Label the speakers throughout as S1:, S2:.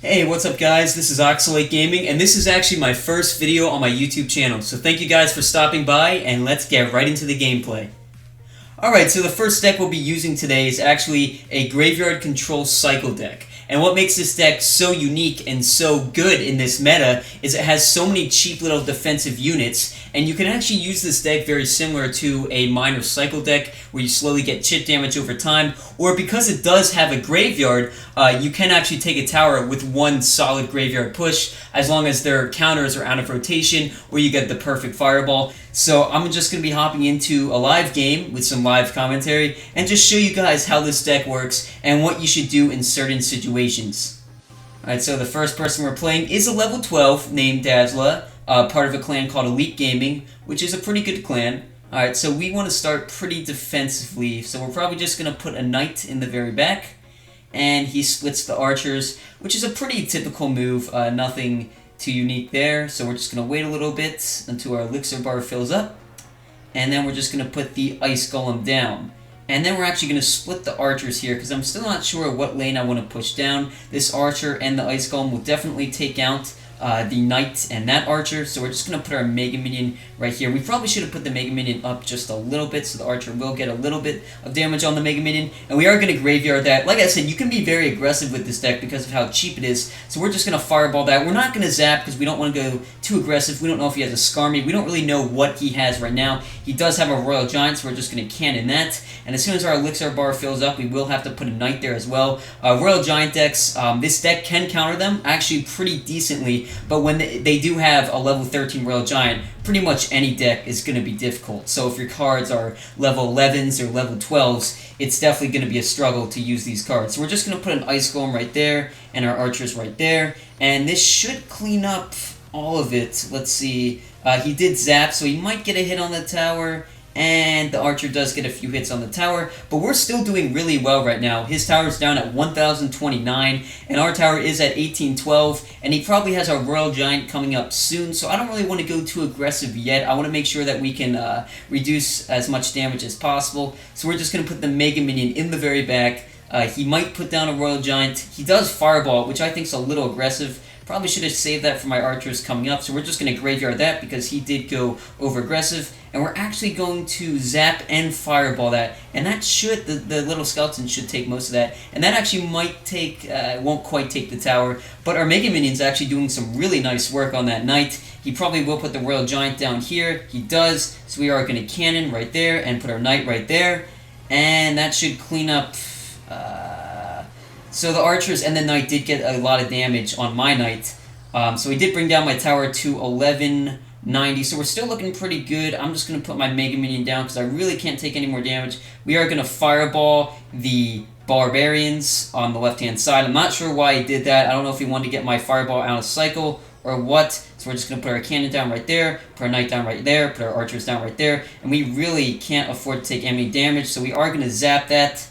S1: Hey, what's up guys? This is Oxalate Gaming, and this is actually my first video on my YouTube channel, so thank you guys for stopping by, and let's get right into the gameplay. Alright, so the first deck we'll be using today is actually a Graveyard Control Cycle deck. And what makes this deck so unique and so good in this meta is it has so many cheap little defensive units, and you can actually use this deck very similar to a minor cycle deck where you slowly get chip damage over time, or because it does have a graveyard, you can actually take a tower with one solid graveyard push as long as their counters are out of rotation or you get the perfect fireball. So I'm just going to be hopping into a live game with some live commentary and just show you guys how this deck works and what you should do in certain situations. Alright, so the first person we're playing is a level 12 named Dazzla, part of a clan called Elite Gaming, which is a pretty good clan. Alright, so we want to start pretty defensively, so we're probably just going to put a knight in the very back, and he splits the archers, which is a pretty typical move, nothing too unique there. So we're just going to wait a little bit until our elixir bar fills up, and then we're just going to put the ice golem down. And then we're actually going to split the archers here, because I'm still not sure what lane I want to push down. This archer and the ice golem will definitely take out the knight and that archer, so we're just going to put our mega minion right here. We probably should have put the mega minion up just a little bit, so the archer will get a little bit of damage on the mega minion, and we are going to graveyard that. Like I said, you can be very aggressive with this deck because of how cheap it is, so we're just going to fireball that. We're not going to zap because we don't want to go too aggressive. We don't know if he has a Skarmy. We don't really know what he has right now. He does have a Royal Giant, so we're just going to cannon that, and as soon as our elixir bar fills up, we will have to put a knight there as well. Royal Giant decks, this deck can counter them actually pretty decently, but when they do have a level 13 Royal Giant, pretty much any deck is going to be difficult. So if your cards are level 11s or level 12s, it's definitely going to be a struggle to use these cards. So we're just going to put an Ice Golem right there, and our archers right there, and this should clean up all of it. Let's see, he did zap, so he might get a hit on the tower, and the archer does get a few hits on the tower, but we're still doing really well right now. His tower is down at 1,029, and our tower is at 1,812, and he probably has our Royal Giant coming up soon, so I don't really want to go too aggressive yet. I want to make sure that we can reduce as much damage as possible, so we're just going to put the Mega Minion in the very back. He might put down a Royal Giant. He does Fireball, which I think is a little aggressive. Probably should have saved that for my archers coming up, so we're just going to graveyard that because he did go over aggressive, and we're actually going to zap and fireball that, and that should, the little skeleton should take most of that, and that actually might take, won't quite take the tower, but our Mega Minion's actually doing some really nice work on that knight. He probably will put the Royal Giant down here. He does, so we are going to cannon right there and put our knight right there, and that should clean up. So the archers and the knight did get a lot of damage on my knight. So he did bring down my tower to 1190. So we're still looking pretty good. I'm just going to put my Mega Minion down because I really can't take any more damage. We are going to fireball the barbarians on the left-hand side. I'm not sure why he did that. I don't know if he wanted to get my fireball out of cycle or what. So we're just going to put our cannon down right there, put our knight down right there, put our archers down right there. And we really can't afford to take any damage. So we are going to zap that.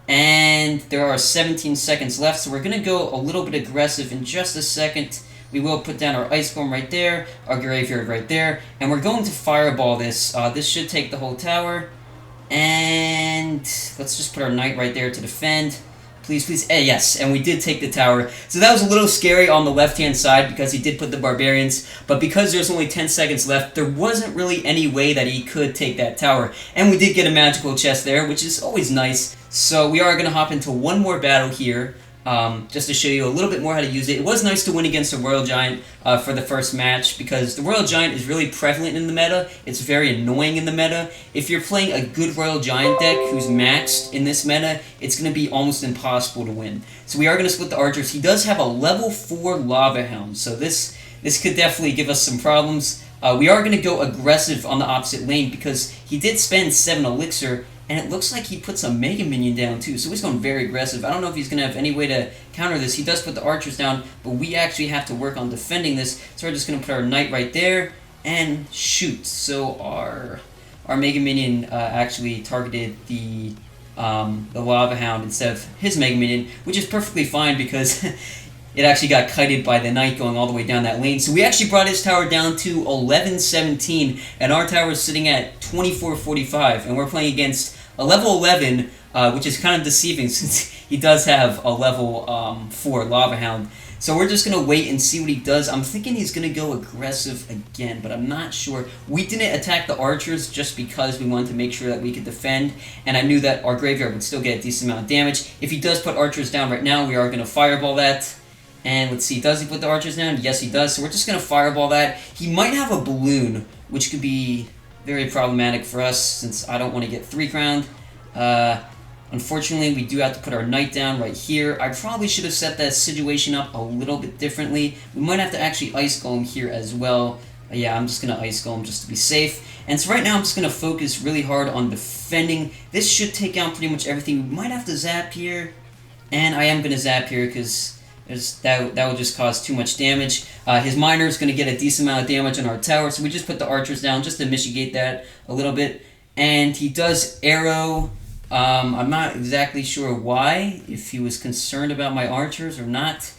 S1: And there are 17 seconds left, so we're going to go a little bit aggressive in just a second. We will put down our Ice Golem right there, our Graveyard right there, and we're going to Fireball this. This should take the whole tower. And let's just put our Knight right there to defend. Please, please. Yes, and we did take the tower. So that was a little scary on the left-hand side because he did put the barbarians. But because there's only 10 seconds left, there wasn't really any way that he could take that tower. And we did get a magical chest there, which is always nice. So we are going to hop into one more battle here, just to show you a little bit more how to use it. It was nice to win against a Royal Giant for the first match, because the Royal Giant is really prevalent in the meta. It's very annoying in the meta. If you're playing a good Royal Giant deck who's maxed in this meta, it's going to be almost impossible to win. So we are going to split the archers. He does have a level 4 Lava Hound, so this could definitely give us some problems. We are going to go aggressive on the opposite lane because he did spend 7 elixir, and it looks like he puts a Mega Minion down too, so he's going very aggressive. I don't know if he's going to have any way to counter this. He does put the archers down, but we actually have to work on defending this, so we're just going to put our knight right there and shoot. So our Mega Minion actually targeted the Lava Hound instead of his Mega Minion, which is perfectly fine because it actually got kited by the knight going all the way down that lane. So we actually brought his tower down to 1117, and our tower is sitting at 2445, and we're playing against a level 11, which is kind of deceiving since he does have a level 4 Lava Hound. So we're just going to wait and see what he does. I'm thinking he's going to go aggressive again, but I'm not sure. We didn't attack the archers just because we wanted to make sure that we could defend, and I knew that our graveyard would still get a decent amount of damage. If he does put archers down right now, we are going to fireball that. And let's see, does he put the archers down? Yes, he does. So we're just going to fireball that. He might have a balloon, which could be very problematic for us since I don't want to get 3 crowned. Unfortunately, we do have to put our knight down right here. I probably should have set that situation up a little bit differently. We might have to actually ice golem here as well. Yeah, I'm just going to ice golem just to be safe. And so right now I'm just going to focus really hard on defending. This should take out pretty much everything. We might have to zap here. And I am going to zap here because that would just cause too much damage. His miner is going to get a decent amount of damage on our tower, so we just put the archers down just to mitigate that a little bit. And he does arrow. I'm not exactly sure why, if he was concerned about my archers or not.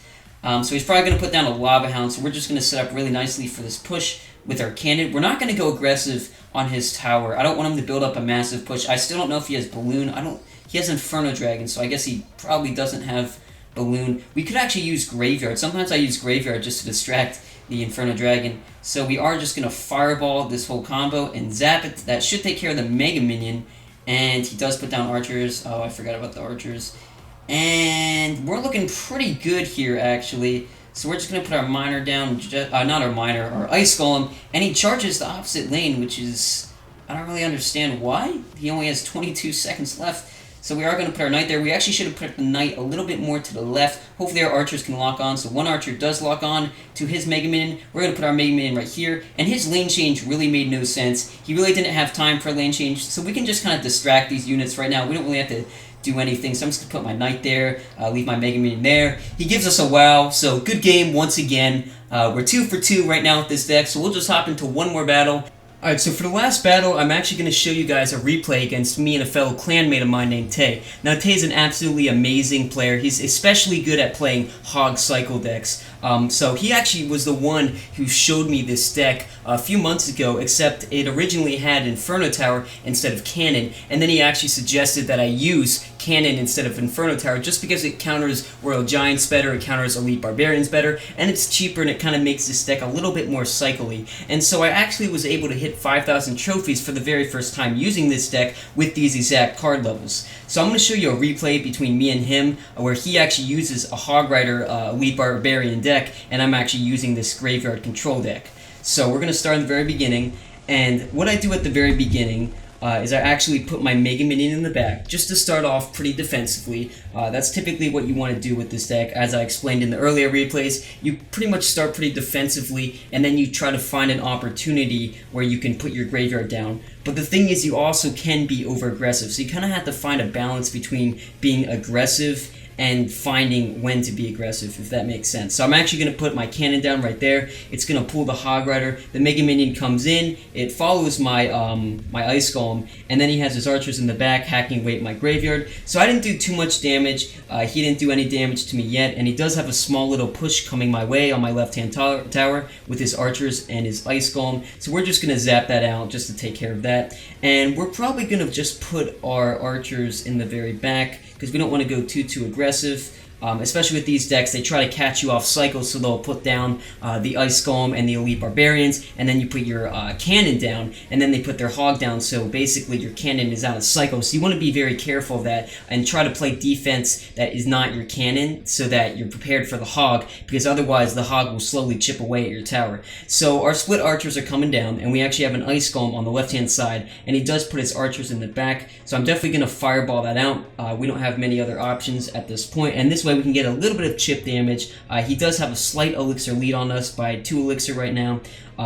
S1: So he's probably going to put down a lava hound, so we're just going to set up really nicely for this push with our cannon. We're not going to go aggressive on his tower. I don't want him to build up a massive push. I still don't know if he has balloon. He has Inferno Dragon, so I guess he probably doesn't have balloon. We could actually use graveyard. Sometimes I use graveyard just to distract the Inferno Dragon. So we are just going to fireball this whole combo and zap it. That should take care of the Mega Minion. And he does put down archers. Oh, I forgot about the archers. And we're looking pretty good here, actually. So we're just going to put our miner down. Not our miner, our ice golem. And he charges the opposite lane, which is... I don't really understand why. He only has 22 seconds left. So we are going to put our knight there. We actually should have put the knight a little bit more to the left. Hopefully our archers can lock on. So one archer does lock on to his Mega Minion. We're going to put our Mega Minion right here. And his lane change really made no sense. He really didn't have time for a lane change. So we can just kind of distract these units right now. We don't really have to do anything. So I'm just going to put my knight there. Leave my Mega Minion there. He gives us a wow. So good game once again. We're 2 for 2 right now with this deck. So we'll just hop into one more battle. Alright, so for the last battle, I'm actually going to show you guys a replay against me and a fellow clanmate of mine named Tay. Now, Tay's an absolutely amazing player. He's especially good at playing Hog Cycle decks. So he actually was the one who showed me this deck a few months ago, except it originally had Inferno Tower instead of Cannon, and then he actually suggested that I use Cannon instead of Inferno Tower just because it counters Royal Giants better, it counters Elite Barbarians better, and it's cheaper and it kind of makes this deck a little bit more cycly. And so I actually was able to hit 5,000 trophies for the very first time using this deck with these exact card levels. So I'm going to show you a replay between me and him where he actually uses a Hog Rider Elite Barbarian deck, and I'm actually using this Graveyard Control deck. So we're going to start in the very beginning, and what I do at the very beginning is I actually put my Mega Minion in the back, just to start off pretty defensively. That's typically what you want to do with this deck. As I explained in the earlier replays, you pretty much start pretty defensively, and then you try to find an opportunity where you can put your graveyard down. But the thing is, you also can be over-aggressive, so you kind of have to find a balance between being aggressive and finding when to be aggressive, if that makes sense. So I'm actually going to put my cannon down right there. It's going to pull the Hog Rider. The Mega Minion comes in. It follows my my Ice Golem, and then he has his archers in the back hacking away at my graveyard. So I didn't do too much damage. He didn't do any damage to me yet, and he does have a small little push coming my way on my left-hand tower with his archers and his Ice Golem. So we're just going to zap that out just to take care of that. And we're probably going to just put our archers in the very back, because we don't want to go too aggressive. Especially with these decks, they try to catch you off cycle, so they'll put down the Ice Golem and the Elite Barbarians, and then you put your cannon down, and then they put their hog down, so basically your cannon is out of cycle. So you want to be very careful of that, and try to play defense that is not your cannon, so that you're prepared for the hog, because otherwise the hog will slowly chip away at your tower. So our split archers are coming down, and we actually have an Ice Golem on the left-hand side, and he does put his archers in the back, so I'm definitely going to fireball that out. We don't have many other options at this point, and this way we can get a little bit of chip damage. He does have a slight elixir lead on us by 2 elixir right now,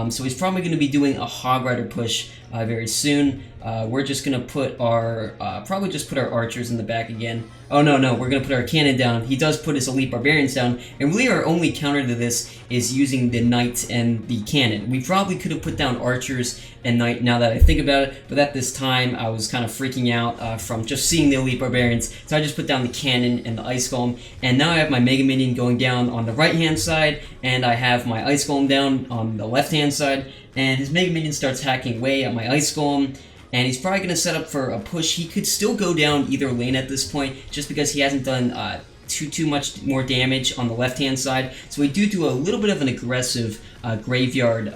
S1: so he's probably going to be doing a Hog Rider push very soon. We're just going to put our, probably just put our archers in the back again. Oh no, we're going to put our cannon down. He does put his Elite Barbarians down, and really our only counter to this is using the Knight and the cannon. We probably could have put down archers and Knight now that I think about it, but at this time I was kind of freaking out from just seeing the Elite Barbarians, so I just put down the cannon and the Ice Golem, and now I have my Mega Minion going down on the right hand side, and I have my Ice Golem down on the left hand side, and his Mega Minion starts hacking away at my Ice Golem, and he's probably going to set up for a push. He could still go down either lane at this point, just because he hasn't done too much more damage on the left-hand side. So we do a little bit of an aggressive graveyard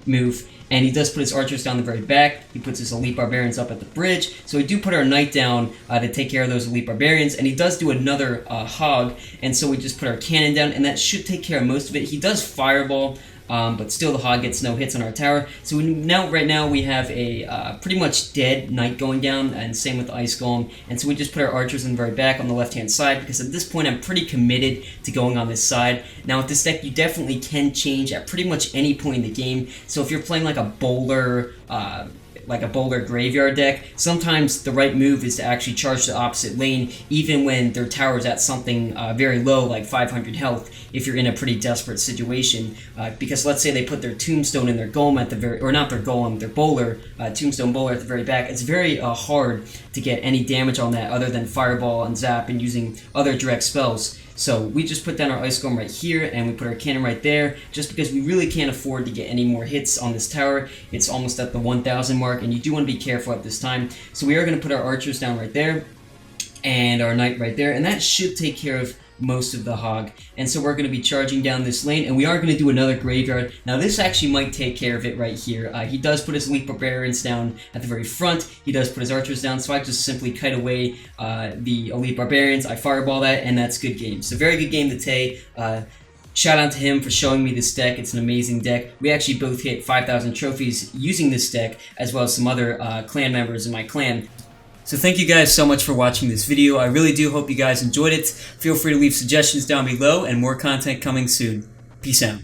S1: move. And he does put his archers down the very back. He puts his elite barbarians up at the bridge. So we do put our knight down to take care of those elite barbarians. And he does do another hog. And so we just put our cannon down, and that should take care of most of it. He does fireball, but still the hog gets no hits on our tower. So right now we have a pretty much dead knight going down, and same with the ice golem. And so we just put our archers in the very back on the left hand side, because at this point I'm pretty committed to going on this side. Now with this deck you definitely can change at pretty much any point in the game. So if you're playing like a bowler graveyard deck, sometimes the right move is to actually charge the opposite lane even when their tower is at something very low, like 500 health, if you're in a pretty desperate situation. Because let's say they put their tombstone in their golem at the very, or not their golem, their bowler, tombstone bowler at the very back. It's very hard to get any damage on that other than fireball and zap and using other direct spells. So we just put down our ice golem right here, and we put our cannon right there, just because we really can't afford to get any more hits on this tower. It's almost at the 1,000 mark, and you do want to be careful at this time. So we are going to put our archers down right there, and our knight right there, and that should take care of most of the hog. And so we're going to be charging down this lane, and we are going to do another graveyard. Now this actually might take care of it right here. He does put his elite barbarians down at the very front. He does put his archers down, so I just simply kite away the elite barbarians. I fireball that, and that's good game. So very good game to Tay. Shout out to him for showing me this deck. It's an amazing deck. We actually both hit 5,000 trophies using this deck, as well as some other clan members in my clan. So thank you guys so much for watching this video. I really do hope you guys enjoyed it. Feel free to leave suggestions down below, and more content coming soon. Peace out.